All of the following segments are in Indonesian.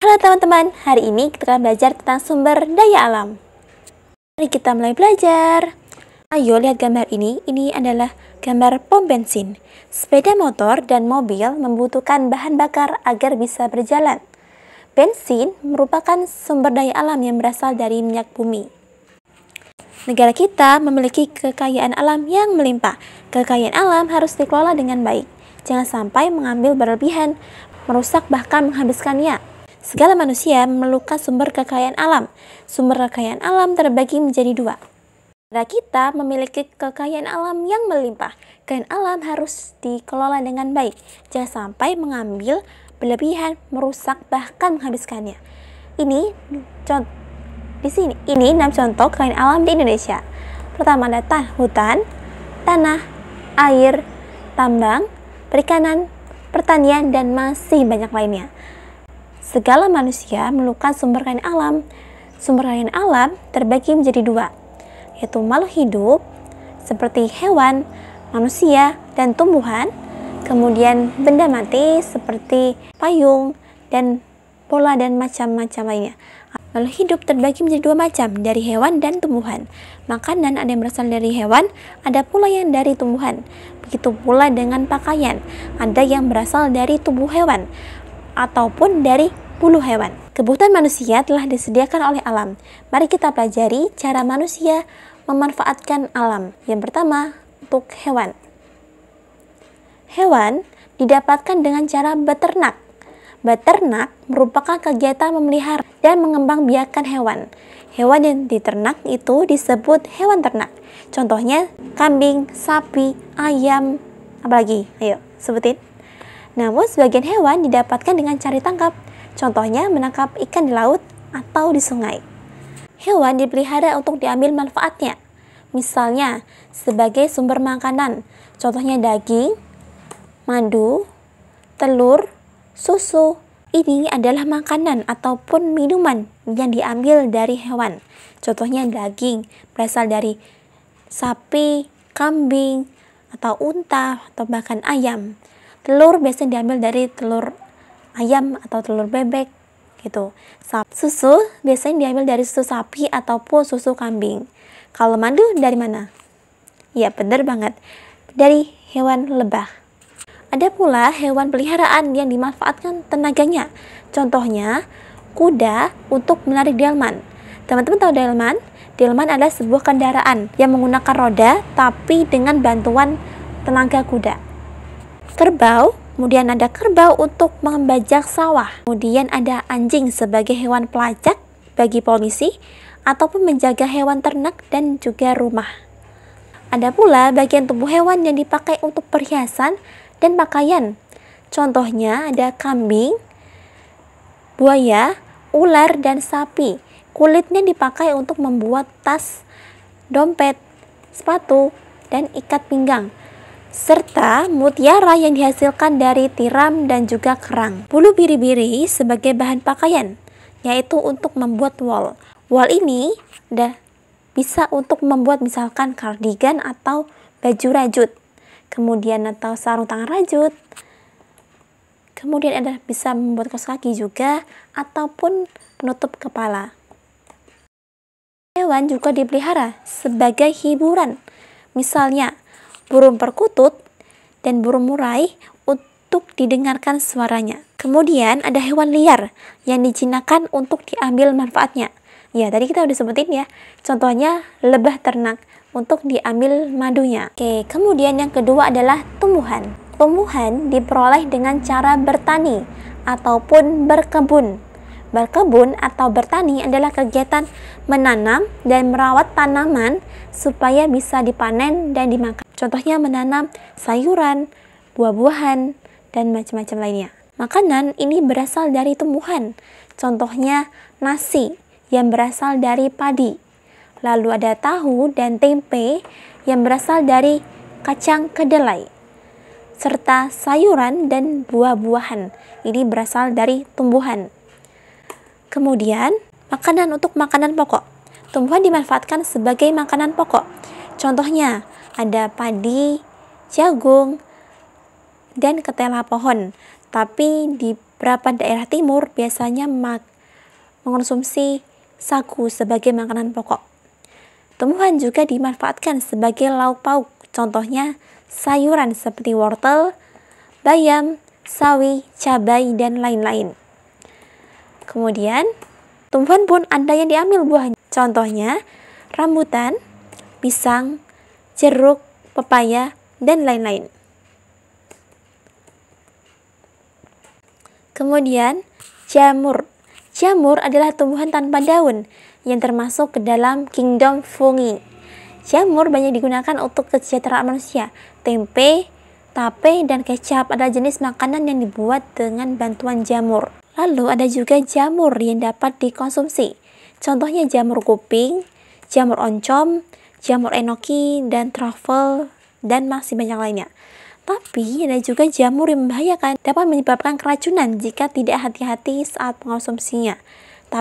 Halo teman-teman, hari ini kita akan belajar tentang sumber daya alam. Mari kita mulai belajar. Ayo lihat gambar ini adalah gambar pom bensin. Sepeda motor dan mobil membutuhkan bahan bakar agar bisa berjalan. Bensin merupakan sumber daya alam yang berasal dari minyak bumi. Negara kita memiliki kekayaan alam yang melimpah. Kekayaan alam harus dikelola dengan baik. Jangan sampai mengambil berlebihan, merusak bahkan menghabiskannya. Segala manusia memerlukan sumber kekayaan alam. Sumber kekayaan alam terbagi menjadi dua. Negara kita memiliki kekayaan alam yang melimpah. Kekayaan alam harus dikelola dengan baik. Jangan sampai mengambil berlebihan, merusak bahkan menghabiskannya. Ini 6 contoh kekayaan alam di Indonesia. Pertama ada hutan, tanah, air, tambang, perikanan, pertanian, dan masih banyak lainnya. Segala manusia memerlukan sumber kekayaan alam. Sumber kekayaan alam terbagi menjadi dua, yaitu makhluk hidup seperti hewan, manusia, dan tumbuhan. Kemudian benda mati seperti payung dan bola dan macam-macam lainnya. Makhluk hidup terbagi menjadi dua macam, dari hewan dan tumbuhan. Makanan ada yang berasal dari hewan, ada pula yang dari tumbuhan. Begitu pula dengan pakaian, ada yang berasal dari tubuh hewan ataupun dari bulu hewan. Kebutuhan manusia telah disediakan oleh alam. Mari kita pelajari cara manusia memanfaatkan alam. Yang pertama, untuk hewan. Hewan didapatkan dengan cara beternak. Beternak merupakan kegiatan memelihara dan mengembangbiakan hewan. Hewan yang diternak itu disebut hewan ternak. Contohnya kambing, sapi, ayam, apalagi? Ayo, sebutin. Namun sebagian hewan didapatkan dengan cara tangkap. Contohnya menangkap ikan di laut atau di sungai. Hewan dipelihara untuk diambil manfaatnya. Misalnya sebagai sumber makanan. Contohnya daging, madu, telur, susu. Ini adalah makanan ataupun minuman yang diambil dari hewan. Contohnya daging berasal dari sapi, kambing, atau unta, atau bahkan ayam. Telur biasanya diambil dari telur ayam atau telur bebek gitu. Susu biasanya diambil dari susu sapi ataupun susu kambing. Kalau madu dari mana? Ya, benar banget. Dari hewan lebah. Ada pula hewan peliharaan yang dimanfaatkan tenaganya. Contohnya kuda untuk menarik delman. Teman-teman tahu delman? Delman adalah sebuah kendaraan yang menggunakan roda tapi dengan bantuan tenaga kuda. Kerbau, kemudian ada kerbau untuk membajak sawah. Kemudian ada anjing sebagai hewan pelacak bagi polisi ataupun menjaga hewan ternak dan juga rumah. Ada pula bagian tubuh hewan yang dipakai untuk perhiasan dan pakaian. Contohnya ada kambing, buaya, ular, dan sapi. Kulitnya dipakai untuk membuat tas, dompet, sepatu, dan ikat pinggang, serta mutiara yang dihasilkan dari tiram dan juga kerang. Bulu biri-biri sebagai bahan pakaian, yaitu untuk membuat wol. Wol ini bisa untuk membuat misalkan kardigan atau baju rajut, kemudian atau sarung tangan rajut. Kemudian ada bisa membuat kaos kaki juga ataupun penutup kepala. Hewan juga dipelihara sebagai hiburan. Misalnya burung perkutut dan burung murai untuk didengarkan suaranya. Kemudian ada hewan liar yang dijinakkan untuk diambil manfaatnya. Ya, tadi kita udah sebutin ya. Contohnya lebah ternak untuk diambil madunya. Oke, kemudian yang kedua adalah tumbuhan. Tumbuhan diperoleh dengan cara bertani ataupun berkebun. Berkebun atau bertani adalah kegiatan menanam dan merawat tanaman supaya bisa dipanen dan dimakan. Contohnya menanam sayuran, buah-buahan, dan macam-macam lainnya. Makanan ini berasal dari tumbuhan. Contohnya nasi yang berasal dari padi. Lalu ada tahu dan tempe yang berasal dari kacang kedelai. Serta sayuran dan buah-buahan. Ini berasal dari tumbuhan. Kemudian, makanan untuk makanan pokok. Tumbuhan dimanfaatkan sebagai makanan pokok. Contohnya, ada padi, jagung, dan ketela pohon. Tapi beberapa daerah timur biasanya mengonsumsi sagu sebagai makanan pokok. Tumbuhan juga dimanfaatkan sebagai lauk pauk, contohnya sayuran seperti wortel, bayam, sawi, cabai, dan lain-lain. Kemudian, tumbuhan pun ada yang diambil buahnya, contohnya rambutan, pisang, jeruk, pepaya, dan lain-lain. Kemudian, jamur. Jamur adalah tumbuhan tanpa daun yang termasuk ke dalam kingdom fungi. Jamur banyak digunakan untuk kesejahteraan manusia. Tempe, tape, dan kecap adalah jenis makanan yang dibuat dengan bantuan jamur. Lalu ada juga jamur yang dapat dikonsumsi. Contohnya jamur kuping, jamur oncom, jamur enoki, dan truffle, dan masih banyak lainnya. Tapi ada juga jamur yang membahayakan, dapat menyebabkan keracunan jika tidak hati-hati saat mengonsumsinya.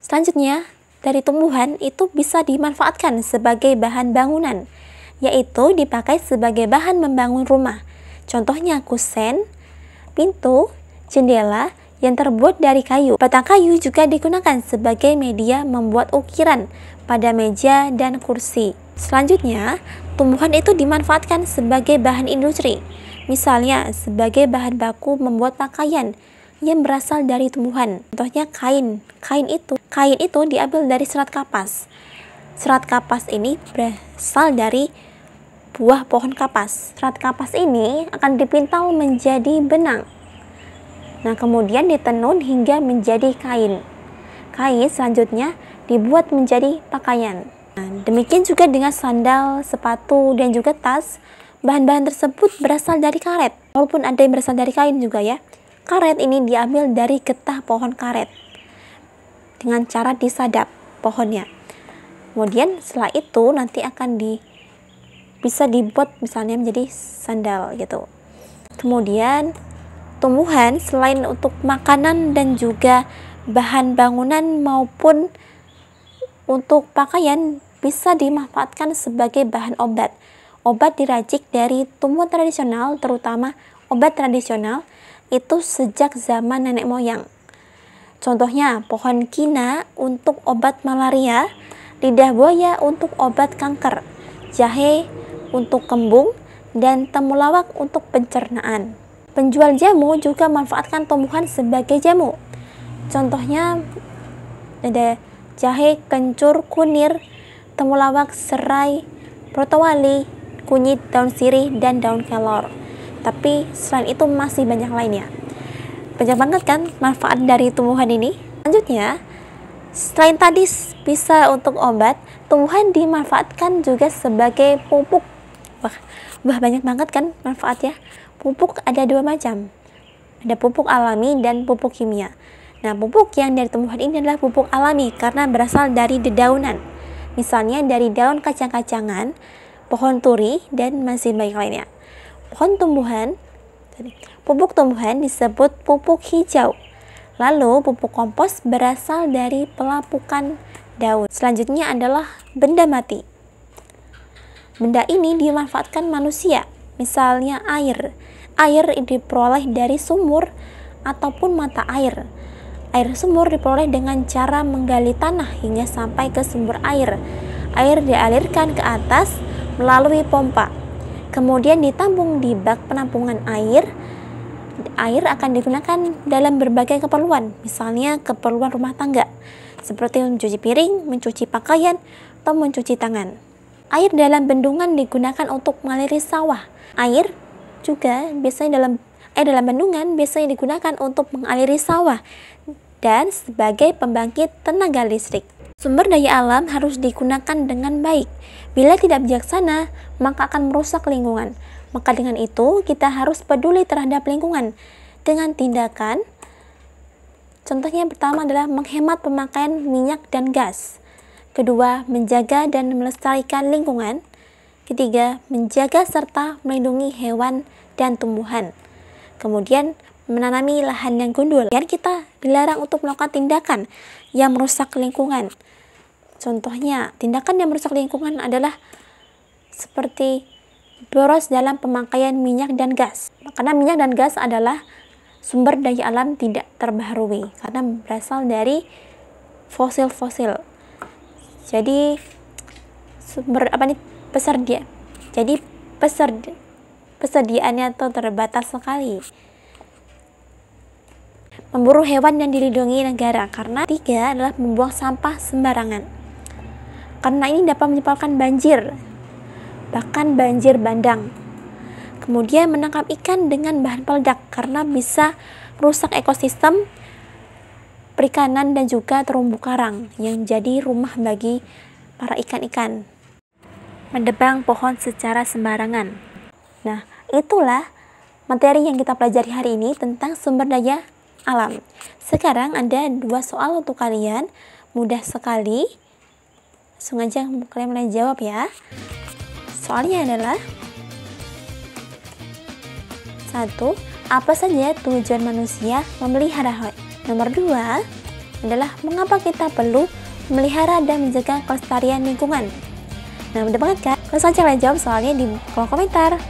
Selanjutnya, dari tumbuhan itu bisa dimanfaatkan sebagai bahan bangunan, yaitu dipakai sebagai bahan membangun rumah. Contohnya kusen, pintu, jendela yang terbuat dari kayu. Batang kayu juga digunakan sebagai media membuat ukiran pada meja dan kursi. Selanjutnya, tumbuhan itu dimanfaatkan sebagai bahan industri. Misalnya, sebagai bahan baku membuat pakaian yang berasal dari tumbuhan. Contohnya kain. Kain itu diambil dari serat kapas. Serat kapas ini berasal dari buah pohon kapas. Serat kapas ini akan dipintal menjadi benang. Nah, kemudian ditenun hingga menjadi kain. Kain selanjutnya dibuat menjadi pakaian. Nah, demikian juga dengan sandal, sepatu, dan juga tas. Bahan-bahan tersebut berasal dari karet, walaupun ada yang berasal dari kain juga ya. Karet ini diambil dari getah pohon karet dengan cara disadap pohonnya. Kemudian setelah itu nanti akan bisa dibuat misalnya menjadi sandal gitu. Kemudian tumbuhan selain untuk makanan dan juga bahan bangunan maupun untuk pakaian bisa dimanfaatkan sebagai bahan obat. Obat diracik dari tumbuhan tradisional, terutama obat tradisional itu sejak zaman nenek moyang. Contohnya pohon kina untuk obat malaria, lidah buaya untuk obat kanker, jahe untuk kembung, dan temulawak untuk pencernaan. Penjual jamu juga memanfaatkan tumbuhan sebagai jamu. Contohnya ada jahe, kencur, kunir, temulawak, serai, protowali, kunyit, daun sirih, dan daun kelor. Tapi selain itu masih banyak lainnya. Banyak banget kan manfaat dari tumbuhan ini. Selanjutnya, selain tadi bisa untuk obat, tumbuhan dimanfaatkan juga sebagai pupuk. Wah banyak banget kan manfaatnya. Pupuk ada dua macam. Ada pupuk alami dan pupuk kimia. Nah, pupuk yang dari tumbuhan ini adalah pupuk alami karena berasal dari dedaunan. Misalnya dari daun kacang-kacangan, pohon turi, dan masih banyak lainnya. Pupuk tumbuhan disebut pupuk hijau. Lalu pupuk kompos berasal dari pelapukan daun. Selanjutnya adalah benda mati. Benda ini dimanfaatkan manusia, misalnya air. Air diperoleh dari sumur ataupun mata air. Air sumur diperoleh dengan cara menggali tanah hingga sampai ke sumber air. Air dialirkan ke atas melalui pompa, kemudian ditampung di bak penampungan air. Air akan digunakan dalam berbagai keperluan, misalnya keperluan rumah tangga, seperti mencuci piring, mencuci pakaian, atau mencuci tangan. Air dalam bendungan digunakan untuk mengaliri sawah. Air dalam bendungan biasanya digunakan untuk mengaliri sawah dan sebagai pembangkit tenaga listrik. Sumber daya alam harus digunakan dengan baik. Bila tidak bijaksana, maka akan merusak lingkungan. Maka dengan itu, kita harus peduli terhadap lingkungan dengan tindakan. Contohnya yang pertama adalah menghemat pemakaian minyak dan gas. Kedua, menjaga dan melestarikan lingkungan. Ketiga, menjaga serta melindungi hewan dan tumbuhan. Kemudian, menanami lahan yang gundul. Dan kita dilarang untuk melakukan tindakan yang merusak lingkungan. Contohnya, tindakan yang merusak lingkungan adalah seperti boros dalam pemakaian minyak dan gas. Karena minyak dan gas adalah sumber daya alam tidak terbaharui karena berasal dari fosil-fosil. Jadi persediaannya tuh terbatas sekali. Memburu hewan yang dilindungi negara. Karena tiga adalah membuang sampah sembarangan. Karena ini dapat menyebabkan banjir, bahkan banjir bandang. Kemudian menangkap ikan dengan bahan peledak karena bisa merusak ekosistem perikanan dan juga terumbu karang yang jadi rumah bagi para ikan-ikan. Mendebang pohon secara sembarangan. Nah, itulah materi yang kita pelajari hari ini tentang sumber daya alam. Sekarang ada 2 soal untuk kalian, mudah sekali. Langsung aja kalian mulai jawab ya. Soalnya adalah 1. Apa saja tujuan manusia memelihara hewan? Nomor 2 adalah mengapa kita perlu memelihara dan menjaga kelestarian lingkungan. Nah, mudah banget kan? Langsung aja kalian jawab soalnya di kolom komentar.